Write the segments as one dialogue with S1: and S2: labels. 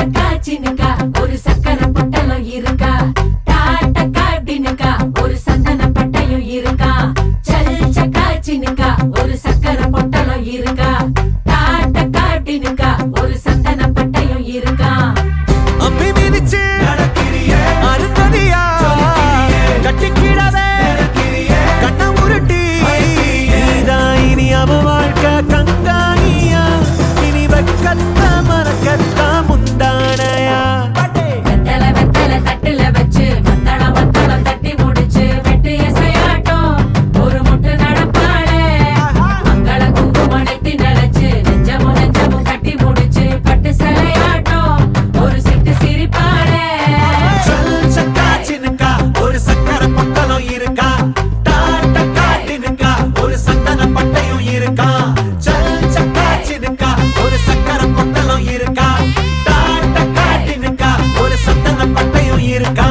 S1: சக்கா சின்னுக்கா ஒரு சக்கரை பொட்டலம் இருக்கா, டாட்டக்கா டின்னுக்கா ஒரு சந்தன பட்டையும் இருக்கா, சல் சக்கா சின்னுக்கா ஒரு சக்கரை பொட்டலம் இருக்கா, டாட்டக்கா டின்னுக்கா ஒரு சந்தன பட்டையும் இருக்கா.
S2: அம்பி மிதிச்சு அருந்ததியா கட்டிக்கிடவே கண்ண உருட்டி நீதான் இனி அவ வாழ்க்கை கங்காணியா, இனி வெக்கத்த மறக்கத்தா முந்தானையா.
S1: வெத்தல வெத்தல தட்டுல வச்சு மத்தளம் மத்தளம் தட்டி முடிச்சு வெட்டு எசையாட்டம் ஒரு முட்டு நடப்பாளே, மங்கள குங்குமடைத்தி நினைச்சு நெஞ்சமும் நெஞ்சமும் கட்டி முடிச்சு பட்டு சிலையாட்டம் ஒரு சிட்டு சிரிப்பாளே.
S2: சல் சக்கா சின்னுக்கா ஒரு சக்கரை பொட்டலம் இருக்கா, டாட்டக்கா டின்னுக்கா ஒரு சந்தன பட்டையும் இருக்கா, சல் சக்கா சின்னுக்கா ஒரு சக்கரை பொட்டலம் இருக்கா, டாட்டக்கா டின்னுக்கா ஒரு சந்தன பட்டையும் இருக்கா.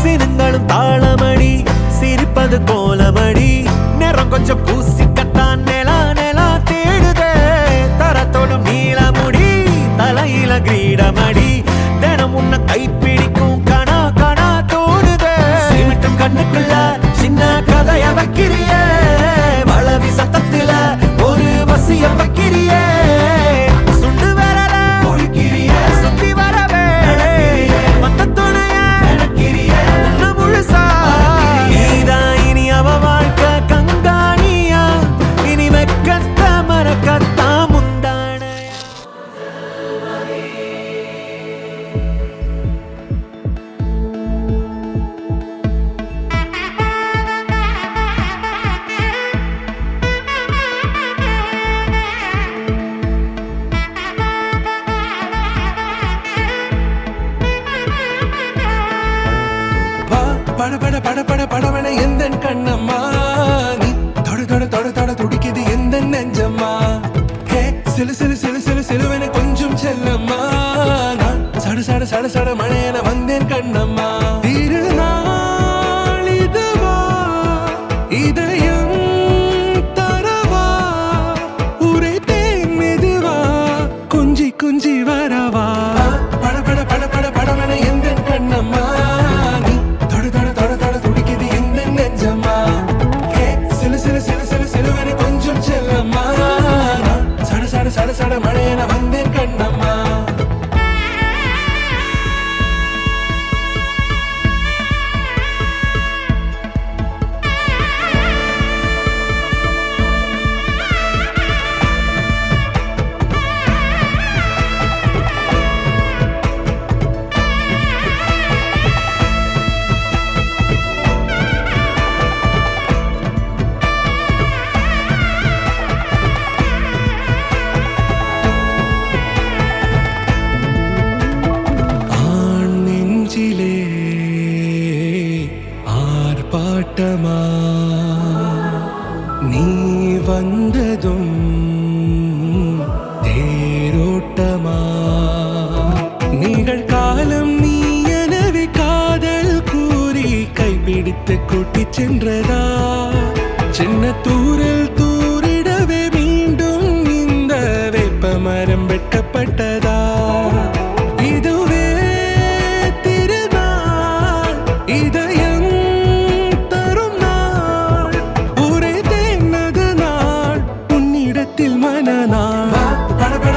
S2: சினுங்களும் தாளமடி சிரிப்பது கோலமடி, நேரம் கொஞ்சம் பூசிக்கத்தான் நிலா நிலா தேடுதே, தரத்தோடும் நீளமுடி தலையில கிரீடமடி, தினம் உன்னை கைப்பிடிக்கும் கணா கணா தோடுதே, சிமிட்டும் கண்ணுக்குள்ள சின்ன கதைய வைக்கிறியே, வளவி சத்தத்துல ஒரு வசிய வைக்கிறியே, சுண்டு வரல ஒழிக்கிறியே சுத்தி வரவே மத்த துணைய உன்னை முழுசா, நீதான் இனி அவ வாழ்க்கை கங்காணியா, இனி வெக்கத்த மறக்கத்தா முந்தானையா.
S3: பட பட பட பட படவன எந்த கண்ணம்மா, நீ தொட தொட தொட தொட துடிக்குது எந்த நெஞ்சம்மா, ஹே சிலு சிலு சிலு சிலு சிலுவன கொஞ்சம் செல்லம்மா, நான் சட சட சட சட மழையன வந்தேன் கண்ணம்மா. திருநாள் இதுவா இதயம் தரவா உரைத்தேன் மெதுவா கொஞ்சி கொஞ்சி வரவா, பட பட பட பட படவன எந்த கண்ணம்மா, நீ தொட தொட தொட தொட துடிக்குது எந்த நெஞ்சம்மா, ஹே சிலு சிலு சிலு சிலு சிலுவன கொஞ்சம் செல்லம்மா, நான் சட சட சட சட மழையன வந்தேன் கண்ணம்மா. ஆண் நெஞ்சிலே ஆர்ப்பாட்டமா நீ வந்ததும் தேரோட்டமா, நிகழ்காலம் நீ எனவே காதல் கூறி கைப்பிடித்து கூட்டிச் சென்றதா, சின்ன தூரல் தூரிடவே மீண்டும் இந்த வேப்ப மரம் வெட்டப்பட்டதா, இதுவே திருநாள் இதயம் தரும் நாள் உரைத்தேன் அது நாள் உன்னிடத்தில் மனநாள். பட பட